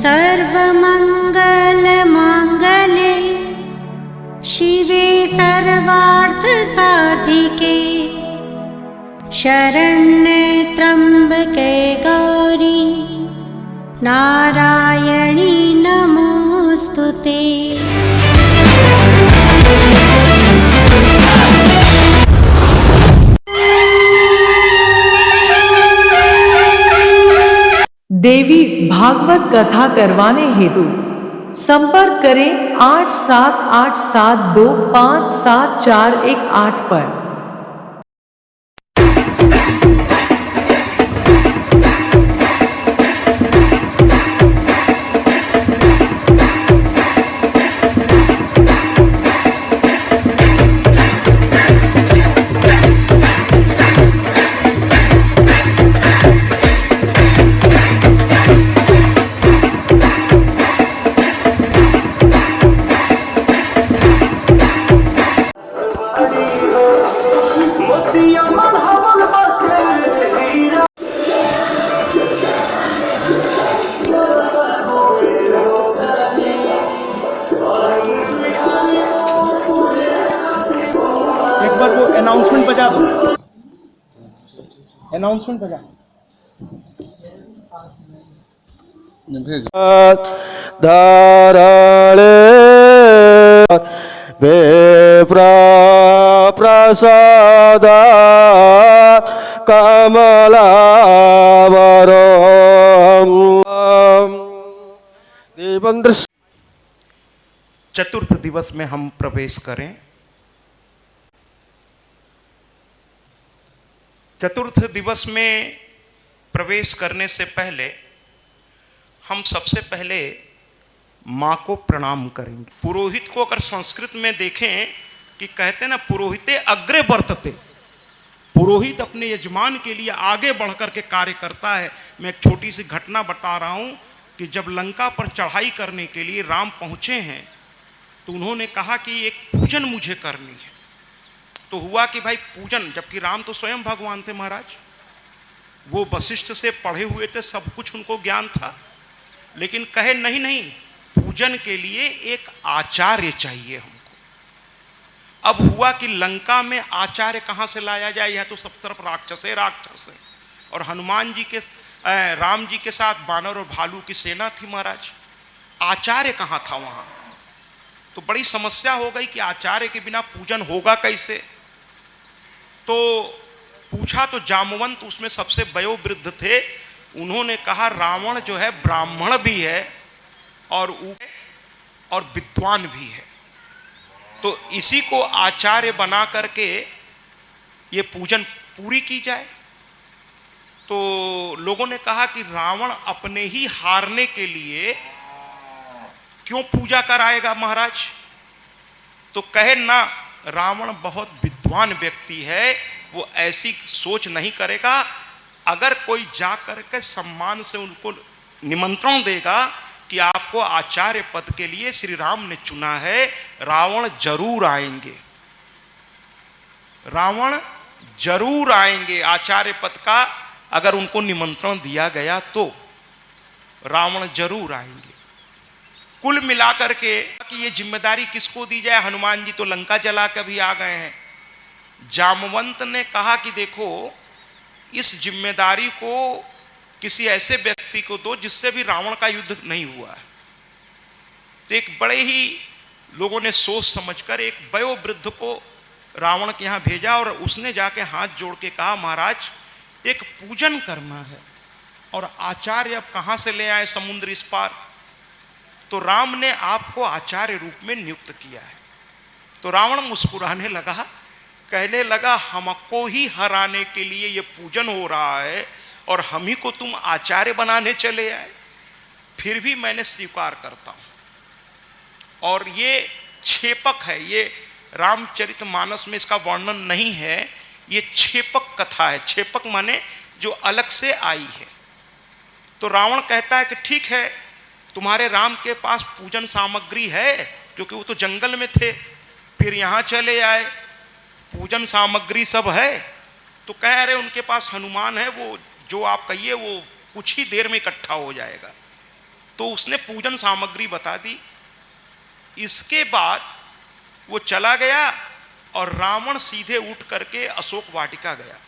सर्वमङ्गलमाङ्गल्ये शिवे सर्वार्थसाधिके शरण्ये त्र्यम्बके गौरी नारायणी नमोऽस्तुते। देवी भागवत कथा करवाने हेतु संपर्क करें 8787257418 पर। एक बार वो अनाउंसमेंट बजा दो, अनाउंसमेंट बजा। धारणे प्रसाद कमलावरम देवंद्र। चतुर्थ दिवस में हम प्रवेश करें। चतुर्थ दिवस में प्रवेश करने से पहले हम सबसे पहले माँ को प्रणाम करेंगे। पुरोहित को अगर संस्कृत में देखें कि कहते हैं ना, पुरोहिते अग्रे वर्तते, पुरोहित अपने यजमान के लिए आगे बढ़ कर के कार्य करता है। मैं एक छोटी सी घटना बता रहा हूँ कि जब लंका पर चढ़ाई करने के लिए राम पहुँचे हैं तो उन्होंने कहा कि एक पूजन मुझे करनी है। तो हुआ कि भाई पूजन, जबकि राम तो स्वयं भगवान थे महाराज, वो वशिष्ठ से पढ़े हुए थे, सब कुछ उनको ज्ञान था, लेकिन कहे नहीं नहीं, पूजन के लिए एक आचार्य चाहिए हमको। अब हुआ कि लंका में आचार्य कहाँ से लाया जाए, यह तो सब तरफ राक्षस है। और हनुमान जी के राम जी के साथ बानर और भालू की सेना थी महाराज, आचार्य कहाँ था वहाँ। तो बड़ी समस्या हो गई कि आचार्य के बिना पूजन होगा कैसे। तो पूछा तो जामवंत उसमें सबसे वयोवृद्ध थे, उन्होंने कहा रावण जो है ब्राह्मण भी है और विद्वान भी है, तो इसी को आचार्य बना करके ये पूजन पूरी की जाए। तो लोगों ने कहा कि रावण अपने ही हारने के लिए क्यों पूजा कराएगा महाराज। तो कहे ना, रावण बहुत विद्वान व्यक्ति है, वो ऐसी सोच नहीं करेगा। अगर कोई जा करके सम्मान से उनको निमंत्रण देगा कि आपको आचार्य पद के लिए श्री राम ने चुना है, रावण जरूर आएंगे, रावण जरूर आएंगे। आचार्य पद का अगर उनको निमंत्रण दिया गया तो रावण जरूर आएंगे। कुल मिलाकर के कि ये जिम्मेदारी किसको दी जाए, हनुमान जी तो लंका जला कर भी आ गए हैं। जामवंत ने कहा कि देखो, इस जिम्मेदारी को किसी ऐसे व्यक्ति को दो जिससे भी रावण का युद्ध नहीं हुआ है। तो एक बड़े ही लोगों ने सोच समझकर एक वयोवृद्ध को रावण के यहाँ भेजा और उसने जाके हाथ जोड़ के कहा, महाराज एक पूजन करना है और आचार्य अब कहाँ से ले आए समुद्र इस पार। तो राम ने आपको आचार्य रूप में नियुक्त किया है। तो रावण मुस्कुराने लगा, कहने लगा हमको ही हराने के लिए ये पूजन हो रहा है और हम ही को तुम आचार्य बनाने चले आए। फिर भी मैंने स्वीकार करता हूँ। और ये छेपक है, ये रामचरितमानस में इसका वर्णन नहीं है, ये छेपक कथा है। छेपक माने जो अलग से आई है। तो रावण कहता है कि ठीक है, तुम्हारे राम के पास पूजन सामग्री है, क्योंकि वो तो जंगल में थे, फिर यहाँ चले आए, पूजन सामग्री सब है। तो कह रहे उनके पास हनुमान है, वो जो आप कहिए वो कुछ ही देर में इकट्ठा हो जाएगा। तो उसने पूजन सामग्री बता दी। इसके बाद वो चला गया और रावण सीधे उठ करके अशोक वाटिका गया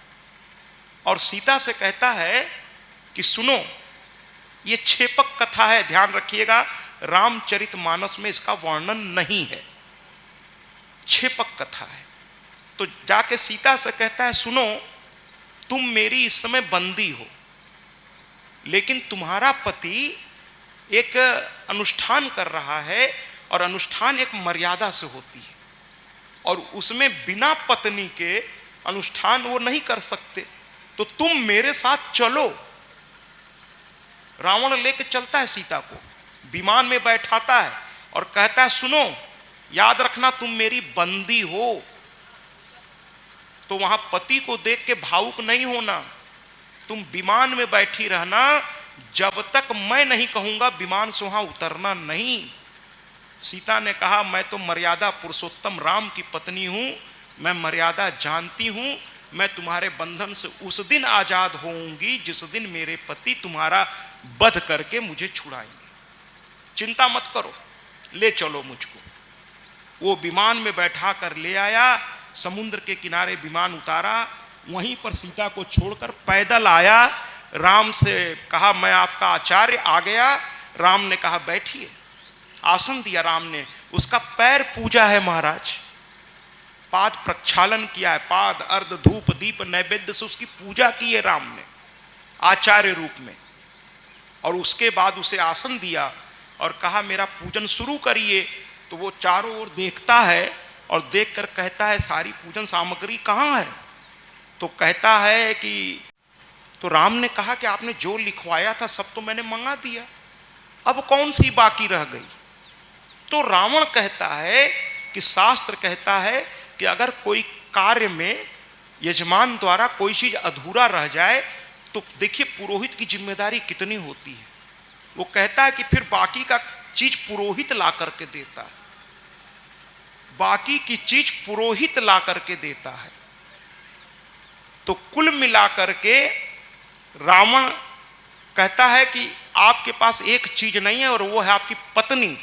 और सीता से कहता है कि सुनो, ये छेपक कथा है, ध्यान रखिएगा, रामचरितमानस में इसका वर्णन नहीं है, छेपक कथा है। तो जाके सीता से कहता है सुनो, तुम मेरी इस समय बंदी हो, लेकिन तुम्हारा पति एक अनुष्ठान कर रहा है और अनुष्ठान एक मर्यादा से होती है और उसमें बिना पत्नी के अनुष्ठान वो नहीं कर सकते, तो तुम मेरे साथ चलो। रावण लेके चलता है सीता को, विमान में बैठाता है और कहता है सुनो, याद रखना तुम मेरी बंदी हो। तो वहां पति को देख के भावुक नहीं होना, तुम विमान में बैठी रहना, जब तक मैं नहीं कहूंगा विमान से वहां उतरना नहीं। सीता ने कहा मैं तो मर्यादा पुरुषोत्तम राम की पत्नी हूं, मैं मर्यादा जानती हूं, मैं तुम्हारे बंधन से उस दिन आजाद होऊंगी जिस दिन मेरे पति तुम्हारा वध करके मुझे छुड़ाएंगे, चिंता मत करो, ले चलो मुझको। वो विमान में बैठा कर ले आया, समुद्र के किनारे विमान उतारा, वहीं पर सीता को छोड़कर पैदल आया, राम से कहा मैं आपका आचार्य आ गया। राम ने कहा बैठिए, आसन दिया राम ने, उसका पैर पूजा है महाराज, पाद प्रक्षालन किया है, पाद अर्ध धूप दीप नैवेद्य से उसकी पूजा की है राम ने आचार्य रूप में। और उसके बाद उसे आसन दिया और कहा मेरा पूजन शुरू करिए। तो वो चारों ओर देखता है और देखकर कहता है सारी पूजन सामग्री कहाँ है? तो कहता है कि तो राम ने कहा कि आपने जो लिखवाया था सब तो मैंने मंगा दिया, अब कौन सी बाकी रह गई? तो रावण कहता है कि शास्त्र कहता है कि अगर कोई कार्य में यजमान द्वारा कोई चीज अधूरा रह जाए तो देखिए पुरोहित की जिम्मेदारी कितनी होती है। वो कहता है कि फिर बाकी का चीज पुरोहित ला करके देता है, बाकी की चीज पुरोहित ला करके देता है। तो कुल मिलाकर के रावण कहता है कि आपके पास एक चीज नहीं है और वो है आपकी पत्नी,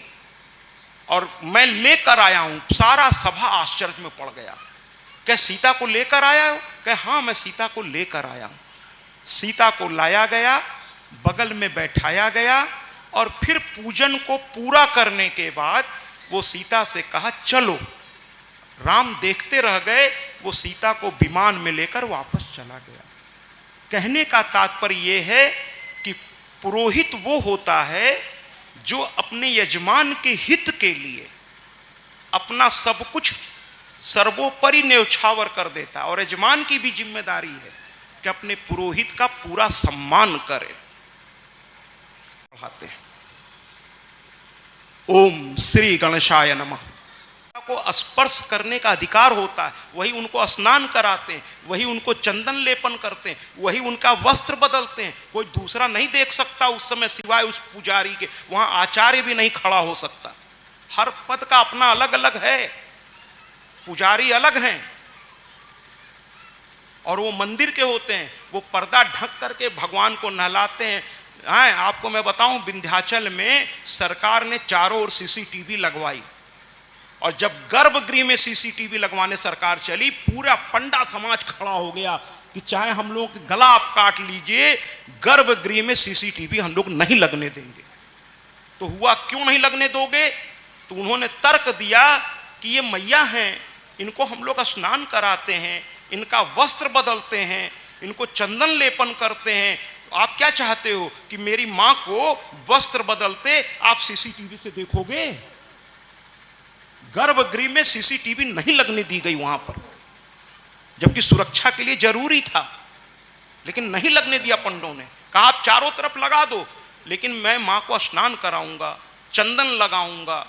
और मैं लेकर आया हूं। सारा सभा आश्चर्य में पड़ गया, क्या सीता को लेकर आया हो? कहे हाँ मैं सीता को लेकर आया हूं। सीता को लाया गया, बगल में बैठाया गया और फिर पूजन को पूरा करने के बाद वो सीता से कहा चलो। राम देखते रह गए, वो सीता को विमान में लेकर वापस चला गया। कहने का तात्पर्य यह है कि पुरोहित वो होता है जो अपने यजमान के हित के लिए अपना सब कुछ सर्वोपरि न्यौछावर कर देता है, और यजमान की भी जिम्मेदारी है कि अपने पुरोहित का पूरा सम्मान करे। पढ़ाते हैं ओम श्री गणेशाय नमः। को स्पर्श करने का अधिकार होता है, वही उनको स्नान कराते हैं, वही उनको चंदन लेपन करते हैं, वही उनका वस्त्र बदलते हैं। कोई दूसरा नहीं देख सकता उस समय सिवाय उस पुजारी के, वहां आचार्य भी नहीं खड़ा हो सकता। हर पद का अपना अलग अलग है, पुजारी अलग हैं और वो मंदिर के होते हैं, वो पर्दा ढक करके भगवान को नहलाते हैं। हाँ, आपको मैं बताऊं, विंध्याचल में सरकार ने चारों ओर सीसीटीवी लगवाई, और जब गर्भगृह में सीसीटीवी लगवाने सरकार चली, पूरा पंडा समाज खड़ा हो गया कि चाहे हम लोग गला आप काट लीजिए, गर्भगृह में सीसीटीवी हम लोग नहीं लगने देंगे। तो हुआ क्यों नहीं लगने दोगे? तो उन्होंने तर्क दिया कि ये मैया हैं, इनको हम लोग स्नान कराते हैं, इनका वस्त्र बदलते हैं, इनको चंदन लेपन करते हैं, आप क्या चाहते हो कि मेरी मां को वस्त्र बदलते आप सीसीटीवी से देखोगे? गर्भगृह में सीसीटीवी नहीं लगने दी गई वहां पर, जबकि सुरक्षा के लिए जरूरी था, लेकिन नहीं लगने दिया पंडों ने। कहा आप चारों तरफ लगा दो, लेकिन मैं मां को स्नान कराऊंगा, चंदन लगाऊंगा।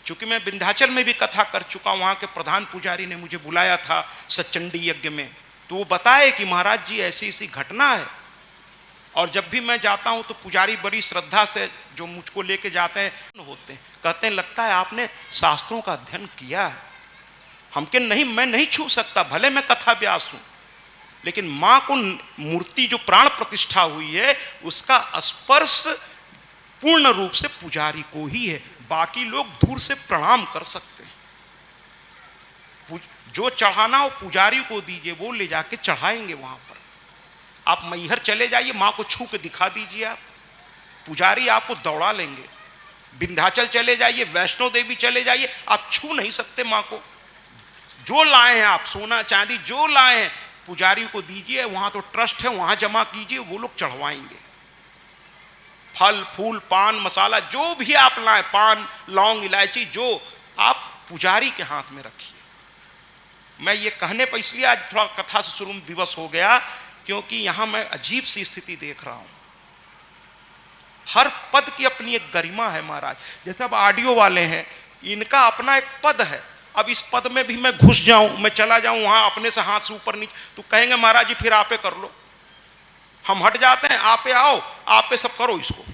चूंकि मैं विंध्याचल में भी कथा कर चुका, वहां के प्रधान पुजारी ने मुझे बुलाया था सचंडी यज्ञ में, तो वो बताए कि महाराज जी ऐसी ऐसी घटना है। और जब भी मैं जाता हूं तो पुजारी बड़ी श्रद्धा से जो मुझको लेके जाते हैं होते हैं, कहते हैं लगता है आपने शास्त्रों का अध्ययन किया है। हमके नहीं, मैं नहीं छू सकता, भले मैं कथा व्यास हूं, लेकिन मां को मूर्ति जो प्राण प्रतिष्ठा हुई है उसका स्पर्श पूर्ण रूप से पुजारी को ही है, बाकी लोग दूर से प्रणाम कर सकते हैं। जो चढ़ाना हो पुजारी को दीजिए, वो ले जाके चढ़ाएंगे वहां पर। आप मैहर चले जाइए, माँ को छू के दिखा दीजिए, आप पुजारी आपको दौड़ा लेंगे। विंध्याचल चले जाइए, वैष्णो देवी चले जाइए, आप छू नहीं सकते माँ को। जो लाए हैं आप, सोना चांदी जो लाए हैं, पुजारी को दीजिए, वहां तो ट्रस्ट है, वहां जमा कीजिए, वो लोग चढ़वाएंगे। फल फूल पान मसाला जो भी आप लाए, पान लौंग इलायची, जो आप पुजारी के हाथ में रखिए। मैं ये कहने पर इसलिए आज थोड़ा कथा से शुरू में विवश हो गया, क्योंकि यहां मैं अजीब सी स्थिति देख रहा हूं। हर पद की अपनी एक गरिमा है महाराज। जैसे अब ऑडियो वाले हैं, इनका अपना एक पद है। अब इस पद में भी मैं घुस जाऊं, मैं चला जाऊं वहां अपने से हाथ से ऊपर नीचे, तो कहेंगे महाराज जी फिर आपे कर लो। हम हट जाते हैं, आपे आओ, आपे सब करो इसको।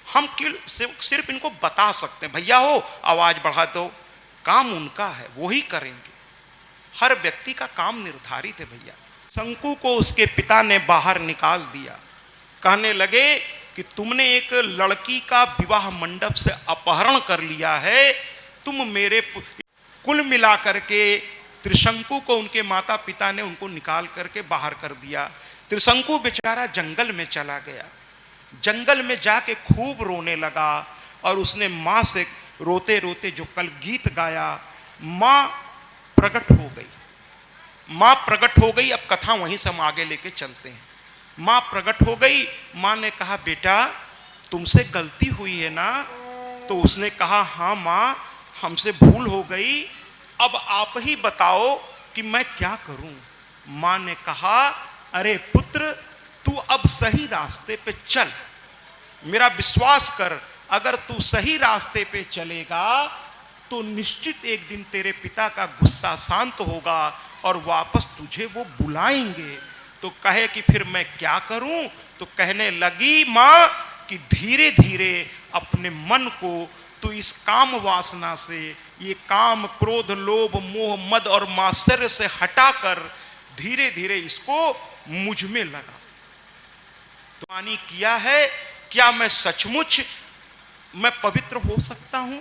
हम सिर्फ इनको बता सकते हैं, भैया हो आवाज बढ़ा दो, काम उनका है, वो ही करेंगे। हर व्यक्ति का काम निर्धारित है भैया। शंकु को उसके पिता ने बाहर निकाल दिया, कहने लगे कि तुमने एक लड़की का विवाह मंडप से अपहरण कर लिया है, तुम मेरे। कुल मिलाकर के त्रिशंकु को उनके माता पिता ने उनको निकाल करके बाहर कर दिया। त्रिशंकु बेचारा जंगल में चला गया, जंगल में जाके खूब रोने लगा, और उसने माँ से रोते रोते जो कल गीत गाया, माँ प्रकट हो गई। माँ प्रकट हो गई। अब कथा वहीं से हम आगे लेके चलते हैं। माँ प्रकट हो गई। माँ ने कहा बेटा तुमसे गलती हुई है ना? तो उसने कहा हाँ माँ, हमसे भूल हो गई, अब आप ही बताओ कि मैं क्या करूं। माँ ने कहा अरे पुत्र, तू अब सही रास्ते पे चल, मेरा विश्वास कर, अगर तू सही रास्ते पे चलेगा तो निश्चित एक दिन तेरे पिता का गुस्सा शांत होगा और वापस तुझे वो बुलाएंगे। तो कहे कि फिर मैं क्या करूं? तो कहने लगी माँ कि धीरे धीरे अपने मन को तू इस काम वासना से, ये काम क्रोध लोभ मोह मद और मात्सर्य से हटाकर धीरे धीरे इसको मुझ में लगा। तो आनी किया है, क्या मैं सचमुच मैं पवित्र हो सकता हूं?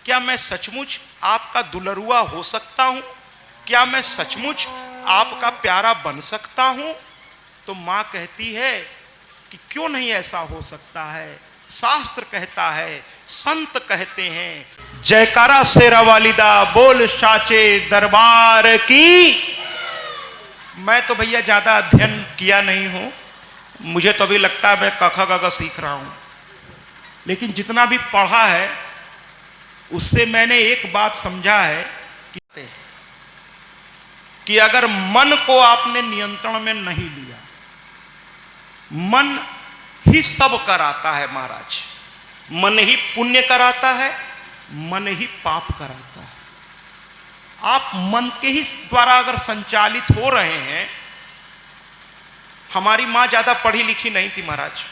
क्या मैं सचमुच आपका दुलरुआ हो सकता हूं? क्या मैं सचमुच आपका प्यारा बन सकता हूं? तो मां कहती है कि क्यों नहीं ऐसा हो सकता है। शास्त्र कहता है, संत कहते हैं, जयकारा शेरा वालिदा बोल साचे दरबार की। मैं तो भैया ज्यादा अध्ययन किया नहीं हूं, मुझे तो अभी लगता है मैं क ख ग घ सीख रहा हूं, लेकिन जितना भी पढ़ा है उससे मैंने एक बात समझा है कि अगर मन को आपने नियंत्रण में नहीं लिया, मन ही सब कराता है महाराज, मन ही पुण्य कराता है, मन ही पाप कराता है। आप मन के ही द्वारा अगर संचालित हो रहे हैं। हमारी माँ ज्यादा पढ़ी लिखी नहीं थी महाराज,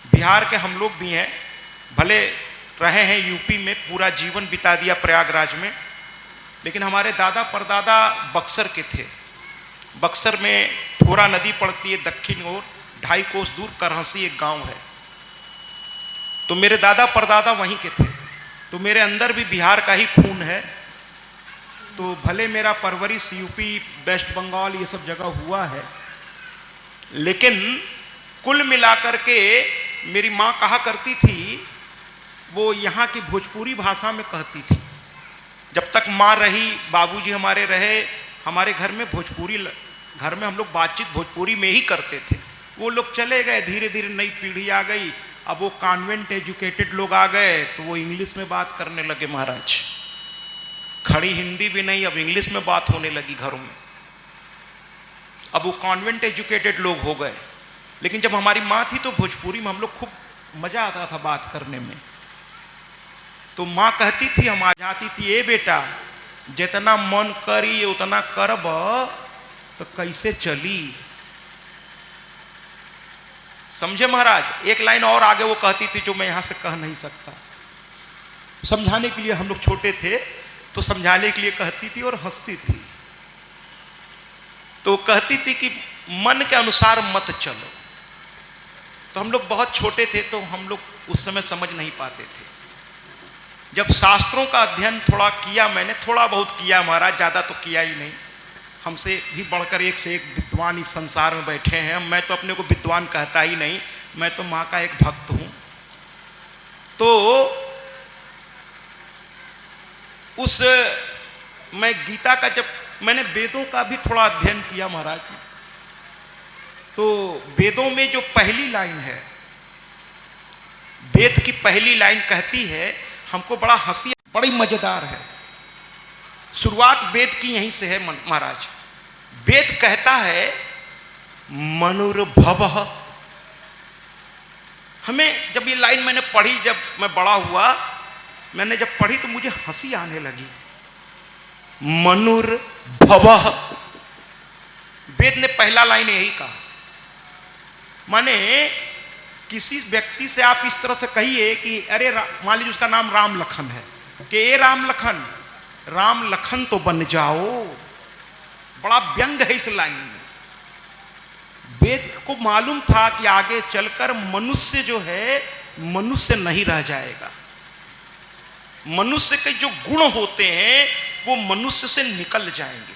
बिहार के हम लोग भी हैं, भले रहे हैं यूपी में, पूरा जीवन बिता दिया प्रयागराज में, लेकिन हमारे दादा परदादा बक्सर के थे। बक्सर में ठोरा नदी पड़ती है दक्षिण ओर, 2.5 कोस दूर करहसी एक गांव है। तो मेरे दादा परदादा वहीं के थे, तो मेरे अंदर भी बिहार का ही खून है। तो भले मेरा परवरिश यूपी वेस्ट बंगाल ये सब जगह हुआ है, लेकिन कुल मिलाकर के मेरी माँ कहा करती थी, वो यहाँ की भोजपुरी भाषा में कहती थी। जब तक माँ रही, बाबूजी हमारे रहे, हमारे घर में भोजपुरी, घर में हम लोग बातचीत भोजपुरी में ही करते थे। वो लोग चले गए, धीरे धीरे नई पीढ़ी आ गई, अब वो कॉन्वेंट एजुकेटेड लोग आ गए, तो वो इंग्लिश में बात करने लगे महाराज। खड़ी हिंदी भी नहीं, अब इंग्लिश में बात होने लगी घरों में। अब वो कॉन्वेंट एजुकेटेड लोग हो गए, लेकिन जब हमारी माँ थी तो भोजपुरी में हम लोग खूब मजा आता था बात करने में। तो माँ कहती थी, हम आ जाती थी, ए बेटा जितना मन करी उतना करब तो कैसे चली। समझे महाराज? एक लाइन और आगे वो कहती थी जो मैं यहां से कह नहीं सकता। समझाने के लिए, हम लोग छोटे थे तो समझाने के लिए कहती थी और हंसती थी। तो कहती थी कि मन के अनुसार मत चलो, तो हम लोग बहुत छोटे थे, तो हम लोग उस समय समझ नहीं पाते थे। जब शास्त्रों का अध्ययन थोड़ा किया, मैंने थोड़ा बहुत किया महाराज, ज़्यादा तो किया ही नहीं। हमसे भी बढ़कर एक से एक विद्वान इस संसार में बैठे हैं। मैं तो अपने को विद्वान कहता ही नहीं, मैं तो माँ का एक भक्त हूँ। तो उस मैं गीता का, जब मैंने वेदों का भी थोड़ा अध्ययन किया महाराज, तो वेदों में जो पहली लाइन है, वेद की पहली लाइन कहती है, हमको बड़ा हंसी, बड़ी मजेदार है। शुरुआत वेद की यहीं से है महाराज। वेद कहता है मनुर्भवः। हमें जब ये लाइन मैंने पढ़ी, जब मैं बड़ा हुआ, मैंने जब पढ़ी तो मुझे हंसी आने लगी। मनुर्भवः, वेद ने पहला लाइन यही कहा। माने किसी व्यक्ति से आप इस तरह से कहिए कि अरे मान लीजिए उसका नाम राम लखन है, कि ए राम लखन तो बन जाओ। बड़ा व्यंग है इस लाइन में। वेद को मालूम था कि आगे चलकर मनुष्य जो है, मनुष्य नहीं रह जाएगा। मनुष्य के जो गुण होते हैं वो मनुष्य से निकल जाएंगे।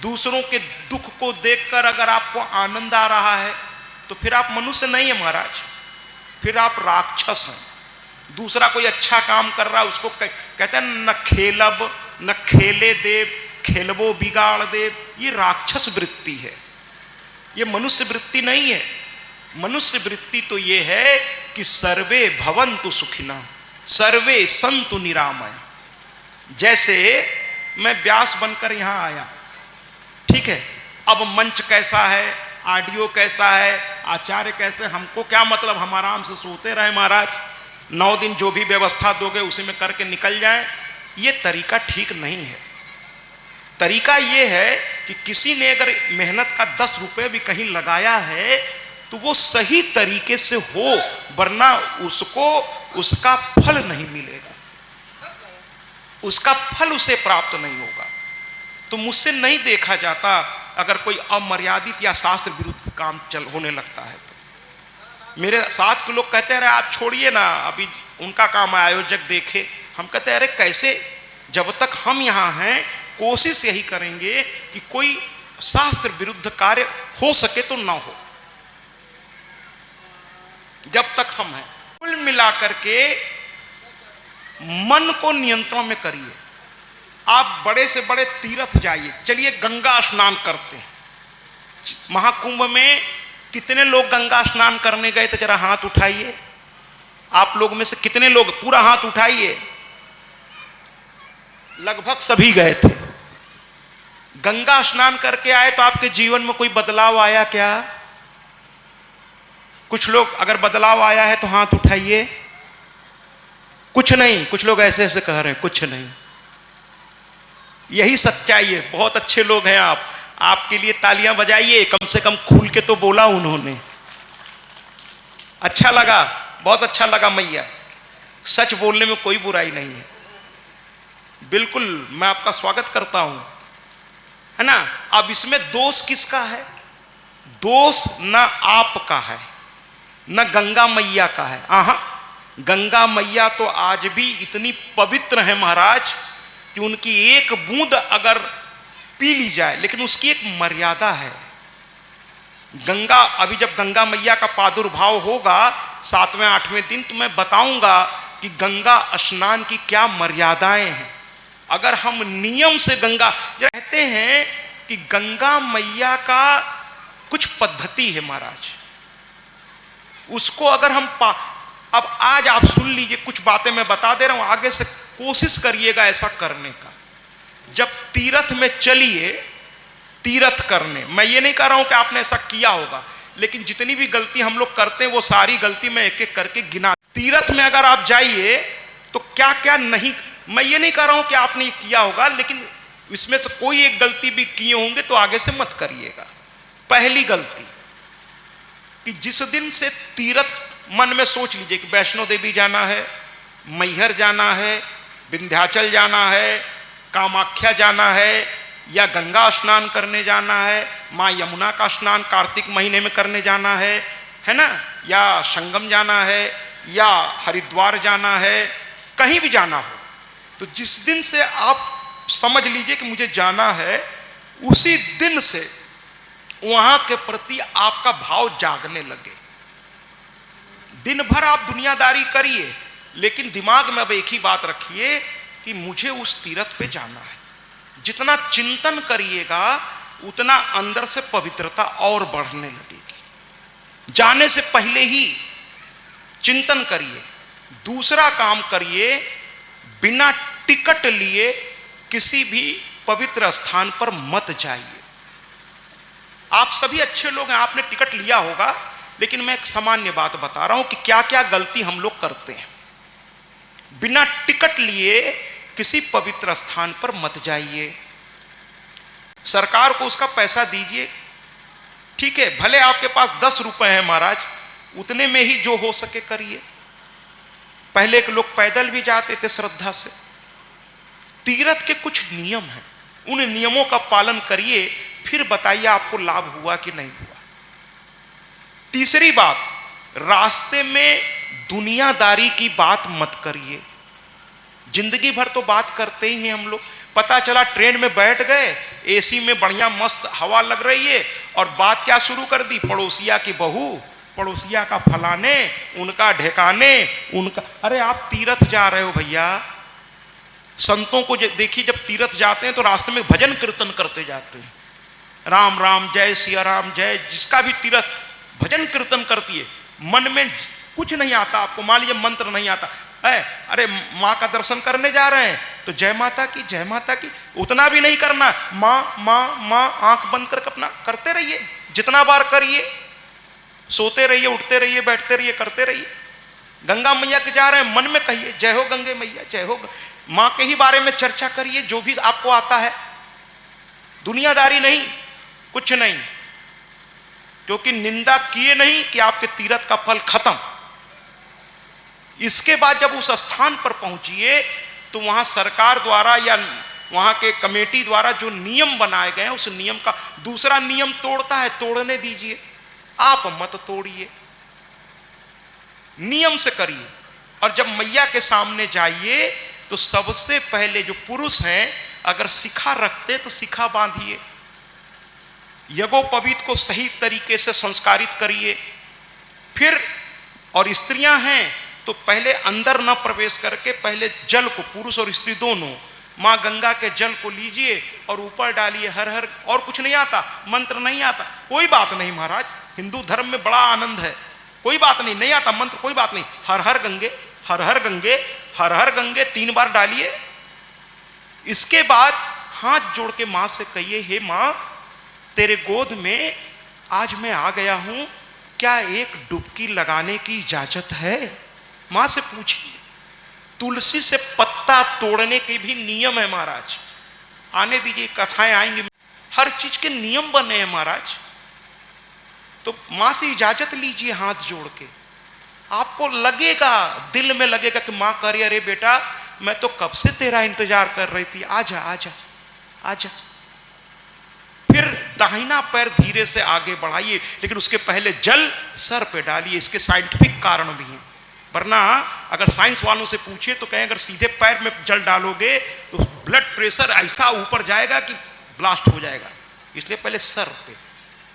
दूसरों के दुख को देखकर अगर आपको आनंद आ रहा है तो फिर आप मनुष्य नहीं है महाराज, फिर आप राक्षस हैं। दूसरा कोई अच्छा काम कर रहा है, उसको कहते हैं न खेलब न खेले देव, खेलबो बिगाड़ देव। ये राक्षस वृत्ति है, ये मनुष्य वृत्ति नहीं है। मनुष्य वृत्ति तो ये है कि सर्वे भवन्तु सुखिनः सर्वे सन्तु निरामय। जैसे मैं व्यास बनकर यहाँ आया, ठीक है, अब मंच कैसा है, ऑडियो कैसा है, आचार्य कैसे, हमको क्या मतलब, हम आराम से सोते रहे महाराज, 9 दिन जो भी व्यवस्था दोगे उसी में करके निकल जाए। ये तरीका ठीक नहीं है। तरीका ये है कि किसी ने अगर मेहनत का 10 रुपये भी कहीं लगाया है तो वो सही तरीके से हो, वरना उसको उसका फल नहीं मिलेगा, उसका फल उसे प्राप्त नहीं होगा। तो मुझसे नहीं देखा जाता अगर कोई अमर्यादित या शास्त्र विरुद्ध काम होने लगता है तो। मेरे साथ के लोग कहते हैं अरे आप छोड़िए ना, अभी उनका काम है, आयोजक देखे। हम कहते हैं अरे कैसे, जब तक हम यहाँ हैं कोशिश यही करेंगे कि कोई शास्त्र विरुद्ध कार्य हो सके तो ना हो, जब तक हम हैं। कुल मिलाकर के मन को नियंत्रण में करिए। आप बड़े से बड़े तीर्थ जाइए, चलिए गंगा स्नान करते हैं। महाकुंभ में कितने लोग गंगा स्नान करने गए थे, जरा हाथ उठाइए। आप लोग में से कितने लोग, पूरा हाथ उठाइए। लगभग सभी गए थे। गंगा स्नान करके आए तो आपके जीवन में कोई बदलाव आया क्या? कुछ लोग, अगर बदलाव आया है तो हाथ उठाइए। कुछ नहीं, कुछ लोग ऐसे ऐसे कह रहे हैं कुछ नहीं। यही सच्चाई है। बहुत अच्छे लोग हैं आप, आपके लिए तालियां बजाइए, कम से कम खुल के तो बोला उन्होंने। अच्छा लगा, बहुत अच्छा लगा मैया। सच बोलने में कोई बुराई नहीं है, बिल्कुल मैं आपका स्वागत करता हूं, है ना। अब इसमें दोष किसका है? दोष न आपका है न गंगा मैया का है। गंगा मैया तो आज भी इतनी पवित्र है महाराज कि उनकी एक बूंद अगर पी ली जाए, लेकिन उसकी एक मर्यादा है। गंगा, अभी जब गंगा मैया का प्रादुर्भाव होगा 7वें 8वें दिन, तो मैं बताऊंगा कि गंगा स्नान की क्या मर्यादाएं हैं। अगर हम नियम से गंगा, कहते हैं कि गंगा मैया का कुछ पद्धति है महाराज, उसको अगर हम अब आज आप सुन लीजिए, कुछ बातें मैं बता दे रहा हूं, आगे से कोशिश करिएगा ऐसा करने का। जब तीर्थ में चलिए, तीर्थ करने, मैं ये नहीं कह रहा हूं कि आपने ऐसा किया होगा, लेकिन जितनी भी गलती हम लोग करते हैं वो सारी गलती मैं एक एक करके गिना। तीर्थ में अगर आप जाइए तो क्या क्या नहीं, मैं ये नहीं कह रहा हूं कि आपने ये किया होगा, लेकिन इसमें से कोई एक गलती भी किए होंगे तो आगे से मत करिएगा। पहली गलती कि जिस दिन से तीर्थ, मन में सोच लीजिए कि वैष्णो देवी जाना है, मैहर जाना है, विंध्याचल जाना है, कामाख्या जाना है, या गंगा स्नान करने जाना है, माँ यमुना का स्नान कार्तिक महीने में करने जाना है, है ना, या संगम जाना है या हरिद्वार जाना है, कहीं भी जाना हो, तो जिस दिन से आप समझ लीजिए कि मुझे जाना है, उसी दिन से वहां के प्रति आपका भाव जागने लगे। दिन भर आप दुनियादारी करिए, लेकिन दिमाग में अब एक ही बात रखिए कि मुझे उस तीर्थ पे जाना है। जितना चिंतन करिएगा उतना अंदर से पवित्रता और बढ़ने लगेगी। जाने से पहले ही चिंतन करिए। दूसरा काम करिए, बिना टिकट लिए किसी भी पवित्र स्थान पर मत जाइए। आप सभी अच्छे लोग हैं, आपने टिकट लिया होगा, लेकिन मैं एक सामान्य बात बता रहा हूं कि क्या क्या गलती हम लोग करते हैं। बिना टिकट लिए किसी पवित्र स्थान पर मत जाइए। सरकार को उसका पैसा दीजिए, ठीक है, भले आपके पास 10 रुपए हैं महाराज, उतने में ही जो हो सके करिए। पहले के लोग पैदल भी जाते थे श्रद्धा से। तीर्थ के कुछ नियम हैं, उन नियमों का पालन करिए, फिर बताइए आपको लाभ हुआ कि नहीं हुआ। तीसरी बात, रास्ते में दुनियादारी की बात मत करिए। जिंदगी भर तो बात करते ही हैं हम लोग। पता चला ट्रेन में बैठ गए, एसी में बढ़िया मस्त हवा लग रही है, और बात क्या शुरू कर दी, पड़ोसिया की बहू, पड़ोसिया का फलाने, उनका ढेकाने, उनका। अरे आप तीर्थ जा रहे हो भैया। संतों को देखिए, जब तीर्थ जाते हैं तो रास्ते में भजन कीर्तन करते जाते हैं। राम राम जय सिया राम जय, जिसका भी तीर्थ भजन कीर्तन करती है। मन में कुछ नहीं आता आपको, मान लीजिए मंत्र नहीं आता है, अरे माँ का दर्शन करने जा रहे हैं तो जय माता की जय माता की, उतना भी नहीं करना। माँ माँ माँ आंख बंद करके अपना करते रहिए, जितना बार करिए, सोते रहिए, उठते रहिए, बैठते रहिए, करते रहिए। गंगा मैया के जा रहे हैं, मन में कहिए जय हो गंगे मैया जय हो। माँ के ही बारे में चर्चा करिए, जो भी आपको आता है। दुनियादारी नहीं, कुछ नहीं, क्योंकि निंदा किए नहीं कि आपके तीर्थ का फल खत्म। इसके बाद जब उस स्थान पर पहुंचिए तो वहां सरकार द्वारा या वहां के कमेटी द्वारा जो नियम बनाए गए हैं, उस नियम का दूसरा नियम तोड़ता है, तोड़ने दीजिए, आप मत तोड़िए, नियम से करिए। और जब मैया के सामने जाइए तो सबसे पहले जो पुरुष हैं, अगर शिखा रखते तो शिखा बांधिए, यज्ञोपवीत को सही तरीके से संस्कारित करिए। फिर और स्त्रियां हैं तो पहले अंदर न प्रवेश करके पहले जल को, पुरुष और स्त्री दोनों, माँ गंगा के जल को लीजिए और ऊपर डालिए, हर हर। और कुछ नहीं आता, मंत्र नहीं आता, कोई बात नहीं महाराज, हिंदू धर्म में बड़ा आनंद है, कोई बात नहीं, नहीं आता मंत्र, कोई बात नहीं। हर हर गंगे हर हर गंगे हर हर गंगे 3 बार डालिए। इसके बाद हाथ जोड़ के माँ से कहिए, हे माँ, तेरे गोद में आज मैं आ गया हूं, क्या एक डुबकी लगाने की इजाजत है? मां से पूछिए। तुलसी से पत्ता तोड़ने के भी नियम है महाराज, आने दीजिए, कथाएं आएंगी, हर चीज के नियम बने हैं महाराज। तो मां से इजाजत लीजिए हाथ जोड़ के। आपको लगेगा, दिल में लगेगा कि मां कह रही, अरे बेटा मैं तो कब से तेरा इंतजार कर रही थी, आजा आजा आजा। फिर दाहिना पैर धीरे से आगे बढ़ाइए, लेकिन उसके पहले जल सर पे डालिए। इसके साइंटिफिक कारण भी हैं, वरना अगर साइंस वालों से पूछे तो कहें अगर सीधे पैर में जल डालोगे तो ब्लड प्रेशर ऐसा ऊपर जाएगा कि ब्लास्ट हो जाएगा, इसलिए पहले सर पे,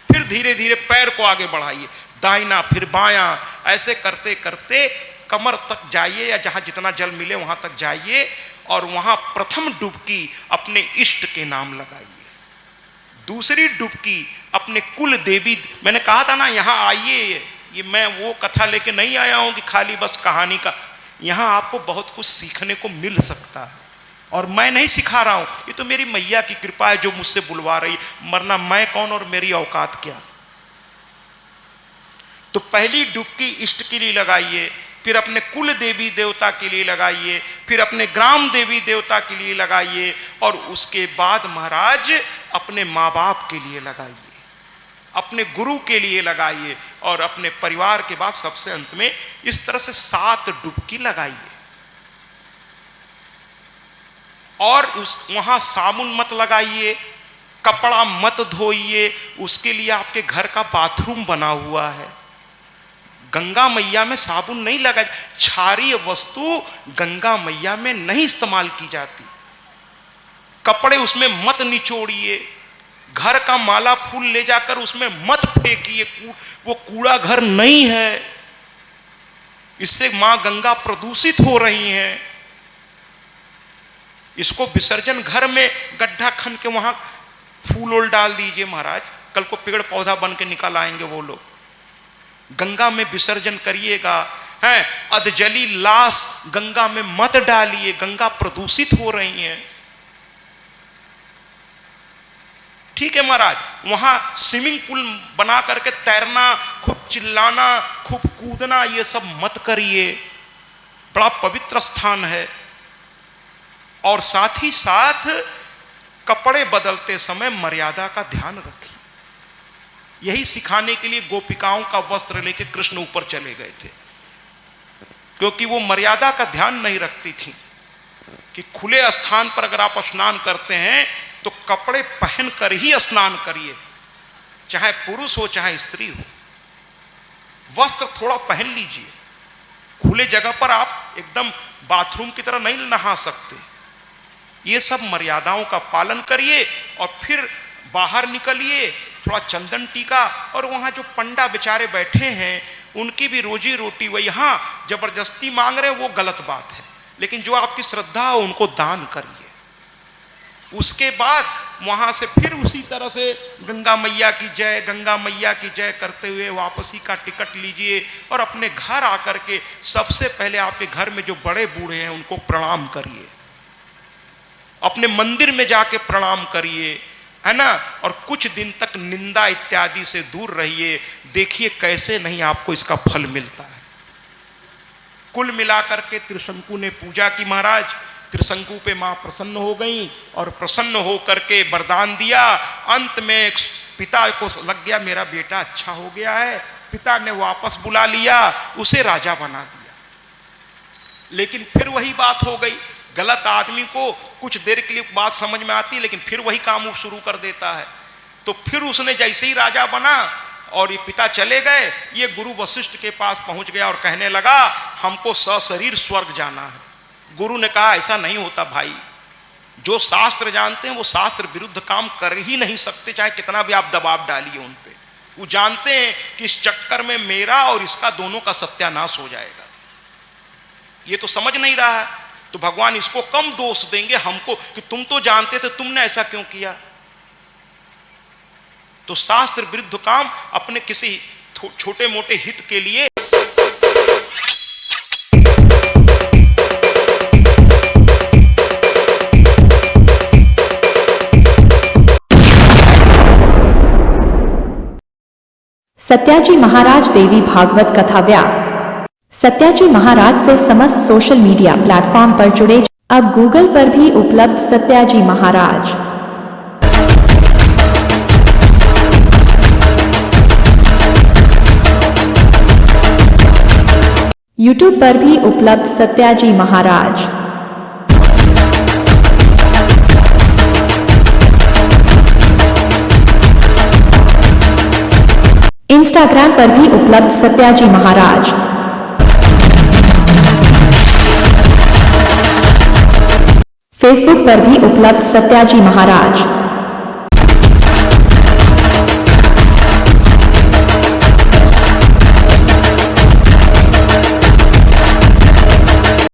फिर धीरे धीरे पैर को आगे बढ़ाइए, दाहिना फिर बायां, ऐसे करते करते कमर तक जाइए या जहां जितना जल मिले वहां तक जाइए, और वहां प्रथम डुबकी अपने इष्ट के नाम लगाइए। दूसरी डुबकी अपने कुल देवी, मैंने कहा था ना यहाँ आइए, ये मैं वो कथा लेके नहीं आया हूं कि खाली बस कहानी का, यहाँ आपको बहुत कुछ सीखने को मिल सकता है। और मैं नहीं सिखा रहा हूं, ये तो मेरी मैया की कृपा है जो मुझसे बुलवा रही है, मरना मैं कौन और मेरी औकात क्या। तो पहली डुबकी इष्ट के लिए लगाइए, फिर अपने कुल देवी देवता के लिए लगाइए, फिर अपने ग्राम देवी देवता के लिए लगाइए, और उसके बाद महाराज अपने माँ बाप के लिए लगाइए, अपने गुरु के लिए लगाइए, और अपने परिवार के बाद सबसे अंत में इस तरह से 7 डुबकी लगाइए। और वहां साबुन मत लगाइए, कपड़ा मत धोइए, उसके लिए आपके घर का बाथरूम बना हुआ है, गंगा मैया में साबुन नहीं लगा, क्षारीय वस्तु गंगा मैया में नहीं इस्तेमाल की जाती। कपड़े उसमें मत निचोड़िए, घर का माला फूल ले जाकर उसमें मत फेंकिए, वो कूड़ा घर नहीं है। इससे मां गंगा प्रदूषित हो रही हैं। इसको विसर्जन घर में गड्ढा खन के वहां फूल ओल डाल दीजिए महाराज, कल को पेड़ पौधा बन के निकल आएंगे वो लोग। गंगा में विसर्जन करिएगा, हैं अधजली लाश गंगा में मत डालिए, गंगा प्रदूषित हो रही है। ठीक है महाराज, वहां स्विमिंग पूल बना करके तैरना, खूब चिल्लाना, खूब कूदना, ये सब मत करिए। बड़ा पवित्र स्थान है। और साथ ही साथ कपड़े बदलते समय मर्यादा का ध्यान रखिए। यही सिखाने के लिए गोपिकाओं का वस्त्र लेके कृष्ण ऊपर चले गए थे, क्योंकि वो मर्यादा का ध्यान नहीं रखती थी कि खुले स्थान पर अगर आप स्नान करते हैं तो कपड़े पहन कर ही स्नान करिए, चाहे पुरुष हो चाहे स्त्री हो। वस्त्र थोड़ा पहन लीजिए। खुले जगह पर आप एकदम बाथरूम की तरह नहीं नहा सकते। ये सब मर्यादाओं का पालन करिए और फिर बाहर निकलिए, थोड़ा चंदन टीका। और वहां जो पंडा बेचारे बैठे हैं उनकी भी रोजी रोटी, वो यहां जबरदस्ती मांग रहे हैं, वो गलत बात है। लेकिन जो आपकी श्रद्धा हो उनको दान करिए। उसके बाद वहां से फिर उसी तरह से गंगा मैया की जय, गंगा मैया की जय करते हुए वापसी का टिकट लीजिए और अपने घर आकर के सबसे पहले आपके घर में जो बड़े बूढ़े हैं उनको प्रणाम करिए। अपने मंदिर में जाके प्रणाम करिए, है ना। और कुछ दिन तक निंदा इत्यादि से दूर रहिए। देखिए कैसे नहीं आपको इसका फल मिलता है। कुल मिलाकर के त्रिशंकु ने पूजा की महाराज। त्रिशंकु पे मां प्रसन्न हो गई और प्रसन्न हो करके वरदान दिया। अंत में पिता को लग गया मेरा बेटा अच्छा हो गया है, पिता ने वापस बुला लिया, उसे राजा बना दिया। लेकिन फिर वही बात हो गई, गलत आदमी को कुछ देर के लिए बात समझ में आती, लेकिन फिर वही काम शुरू कर देता है। तो फिर उसने जैसे ही राजा बना और ये पिता चले गए, ये गुरु वशिष्ठ के पास पहुंच गया और कहने लगा हमको सशरीर स्वर्ग जाना है। गुरु ने कहा ऐसा नहीं होता भाई, जो शास्त्र जानते हैं वो शास्त्र विरुद्ध काम कर ही नहीं सकते, चाहे कितना भी आप दबाव डालिए उन पे। वो जानते हैं कि इस चक्कर में मेरा और इसका दोनों का सत्यानाश हो जाएगा। ये तो समझ नहीं रहा है, तो भगवान इसको कम दोष देंगे हमको कि तुम तो जानते थे, तुमने ऐसा क्यों किया। तो शास्त्र विरुद्ध काम अपने किसी छोटे मोटे हित के लिए सत्याजी महाराज देवी भागवत कथा व्यास। सत्याजी महाराज से समस्त सोशल मीडिया प्लेटफॉर्म पर जुड़े। अब गूगल पर भी उपलब्ध सत्याजी महाराज। यूट्यूब पर भी उपलब्ध सत्याजी महाराज। इंस्टाग्राम पर भी उपलब्ध सत्याजी महाराज। फेसबुक पर भी उपलब्ध सत्याजी महाराज।